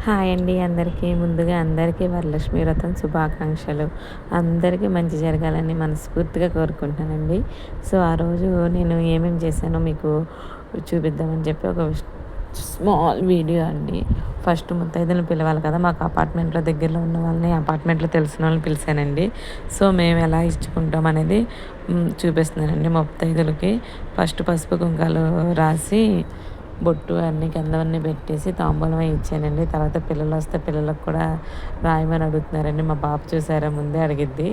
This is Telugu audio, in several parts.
హాయ్ అండి అందరికీ. ముందుగా అందరికీ వరలక్ష్మి వ్రతం శుభాకాంక్షలు. అందరికీ మంచి జరగాలని మనస్ఫూర్తిగా కోరుకుంటున్నానండి. సో, ఆ రోజు నేను ఏమేమి చేశానో మీకు చూపిద్దామని చెప్పి ఒక స్మాల్ వీడియో అండి. ఫస్ట్ ముత్తైదులను పిలవాలి కదా! మాకు అపార్ట్మెంట్‌లో దగ్గరలో ఉన్న వాళ్ళని, అపార్ట్మెంట్‌లో తెలిసిన వాళ్ళని పిలిచానండి. సో, మేము ఎలా ఇచ్చుకుంటాం అనేది చూపిస్తున్నానండి ముత్తైదులకి. ఫస్ట్ పసుపు కుంకాలు రాసి బొట్టు అన్నీ గంధం పెట్టేసి తాంబూలం ఇచ్చానండి. తర్వాత పిల్లలొస్తే పిల్లలకు కూడా రాయమని అడుగుతున్నారండి. మా పాప చూసారా ముందే అడిగిద్ది.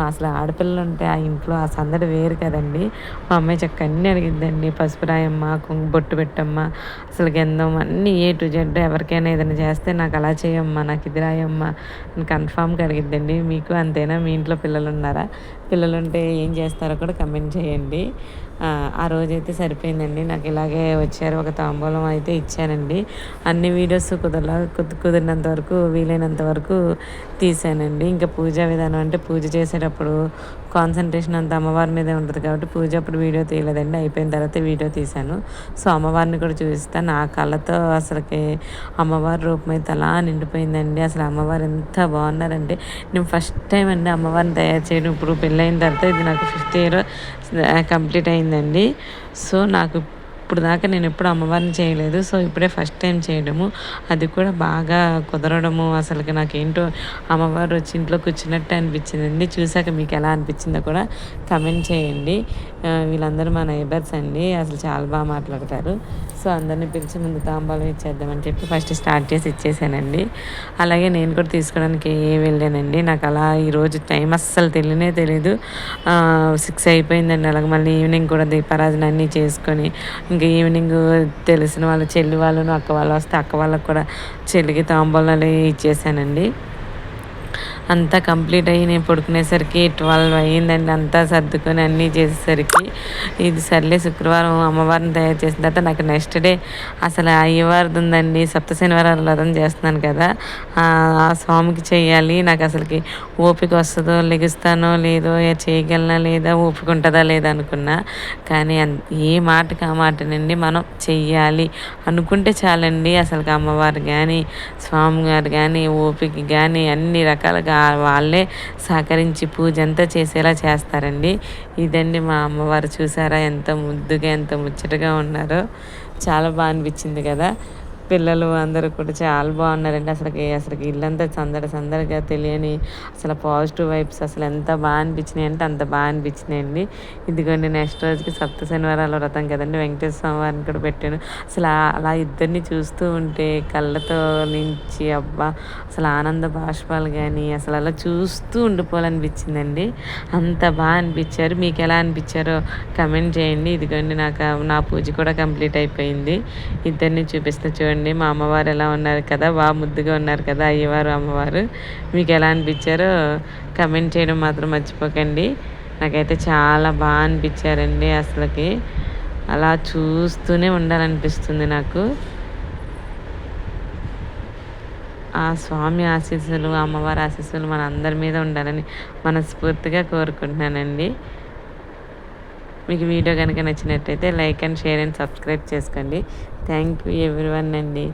అసలు ఆడపిల్లలుంటే ఆ ఇంట్లో ఆ సందడి వేరు కదండీ! మా అమ్మాయి చక్కగా అన్నీ అడిగిద్దండి. పసుపు రాయమ్మా, బొట్టు పెట్టమ్మా, అసలు గంధం అన్నీ ఏ టు జెడ్ ఎవరికైనా ఏదైనా చేస్తే నాకు అలా చేయమ్మా, నాకు ఇది రాయమ్మా అని కన్ఫామ్‌గా అడిగిద్దండి. మీకు అంతేనా? మీ ఇంట్లో పిల్లలున్నారా? పిల్లలుంటే ఏం చేస్తారో కూడా కమెంట్ చేయండి. ఆ రోజైతే సరిపోయిందండి. నాకు ఇలాగే వచ్చారు. ఒక తాంబూలం అయితే ఇచ్చానండి. అన్ని వీడియోస్ కుదిరినంత వరకు వీలైనంత వరకు తీసానండి. ఇంకా పూజా విధానం అంటే పూజ చేసేటప్పుడు కాన్సంట్రేషన్ అంతా అమ్మవారి మీదే ఉంటుంది కాబట్టి పూజ అప్పుడు వీడియో తీయలేదండి. అయిపోయిన తర్వాత వీడియో తీశాను. సో, అమ్మవారిని కూడా చూపిస్తాను. నా కళ్ళతో అసలుకి అమ్మవారి రూపం అయితే అలా నిండిపోయిందండి. అసలు అమ్మవారు ఎంత బాగున్నారంటే నేను ఫస్ట్ టైం అండి అమ్మవారిని తయారు చేయడం. ఇప్పుడు పెళ్ళైన తర్వాత ఇది నాకు 5th ఇయర్ కంప్లీట్ అయిందండి. సో, నాకు ఇప్పుడు దాకా నేను ఎప్పుడు అమ్మవారిని చేయలేదు. సో, ఇప్పుడే ఫస్ట్ టైం చేయడము. అది కూడా బాగా కుదరడము అసలుకి నాకేంటో అమ్మవారు వచ్చి ఇంట్లో కూర్చున్నట్టే అనిపించిందండి. చూసాక మీకు ఎలా అనిపించిందో కూడా కమెంట్ చేయండి. వీళ్ళందరూ మా నైబర్స్ అండి. అసలు చాలా బాగా మాట్లాడతారు. సో, అందరిని పిలిచి ముందు తాంబూలం ఇచ్చేద్దామని చెప్పి ఫస్ట్ స్టార్ట్ చేసి ఇచ్చేసానండి. అలాగే నేను కూడా తీసుకోవడానికి వెళ్ళానండి. నాకు అలా ఈరోజు టైం అస్సలు తెలియనే తెలీదు. 6 అయిపోయిందండి. అలాగే మళ్ళీ ఈవినింగ్ కూడా దీపారాధన అన్నీ చేసుకొని ఇంకా ఈవినింగ్ తెలిసిన వాళ్ళు చెల్లి వాళ్ళను అక్క వాళ్ళు వస్తే అక్క వాళ్ళకు కూడా చెల్లికి తాంబూలాలు ఇచ్చేసానండి. అంతా కంప్లీట్ అయ్యి నేను పడుకునేసరికి 12 అయ్యిందండి. అంతా సర్దుకొని అన్నీ చేసేసరికి ఇది సర్లే శుక్రవారం అమ్మవారిని తయారు చేసిన తర్వాత నాకు నెక్స్ట్ డే అసలు అయ్యవారిది ఉందండి. సప్త శనివారాలు వ్రతం చేస్తున్నాను కదా, ఆ స్వామికి చేయాలి. నాకు అసలుకి ఓపిక వస్తుందో లెగుస్తానో లేదో చేయగలనా లేదా ఓపిక ఉంటుందా లేదా అనుకున్నా. కానీ ఏ మాటకి ఆ మాటనండి మనం చెయ్యాలి అనుకుంటే చాలండి. అసలుకి అమ్మవారు కానీ స్వామివారు కానీ ఓపిక కానీ అన్ని రకాలుగా వాళ్ళే సహకరించి పూజ అంతా చేసేలా చేస్తారండి. ఇదండి మా అమ్మవారు. చూసారా ఎంత ముద్దుగా ఎంత ముచ్చటగా ఉన్నారో. చాలా బాగా అనిపించింది కదా. పిల్లలు అందరూ కూడా చాలా బాగున్నారండి. అసలుకి ఇల్లంతా సందడిగా తెలియని అసలు పాజిటివ్ వైబ్స్ అసలు ఎంత బాగా అనిపించినాయి అంటే అంత బాగా అనిపించినాయండి. ఇదిగోండి నెక్స్ట్ రోజుకి సప్త శనివారాల వ్రతం కదండి, వెంకటేశ్వర స్వామి వారిని కూడా పెట్టాను. అసలు అలా ఇద్దరిని చూస్తూ ఉంటే కళ్ళతో నుంచి అబ్బా అసలు ఆనంద బాష్పాలు కానీ అసలు అలా చూస్తూ ఉండిపోవాలనిపించిందండి. అంత బాగా అనిపించారు. మీకు ఎలా అనిపించారో కమెంట్ చేయండి. ఇదిగోండి నా పూజ కూడా కంప్లీట్ అయిపోయింది. ఇద్దరిని చూపిస్తే చూడండి మా అమ్మవారు ఎలా ఉన్నారు కదా, బాగా ముద్దుగా ఉన్నారు కదా అయ్యవారు అమ్మవారు. మీకు ఎలా అనిపించారో కమెంట్ చేయడం మాత్రం మర్చిపోకండి. నాకైతే చాలా బాగా అనిపించారండి. అసలుకి అలా చూస్తూనే ఉండాలనిపిస్తుంది నాకు. ఆ స్వామి ఆశీస్సులు అమ్మవారి ఆశీస్సులు మన అందరి మీద ఉండాలని మనస్ఫూర్తిగా కోరుకుంటున్నానండి. మీకు వీడియో కనుక నచ్చినట్టయితే like and share and subscribe చేసుకోండి. థ్యాంక్ యూ ఎవ్రీవన్ అండి.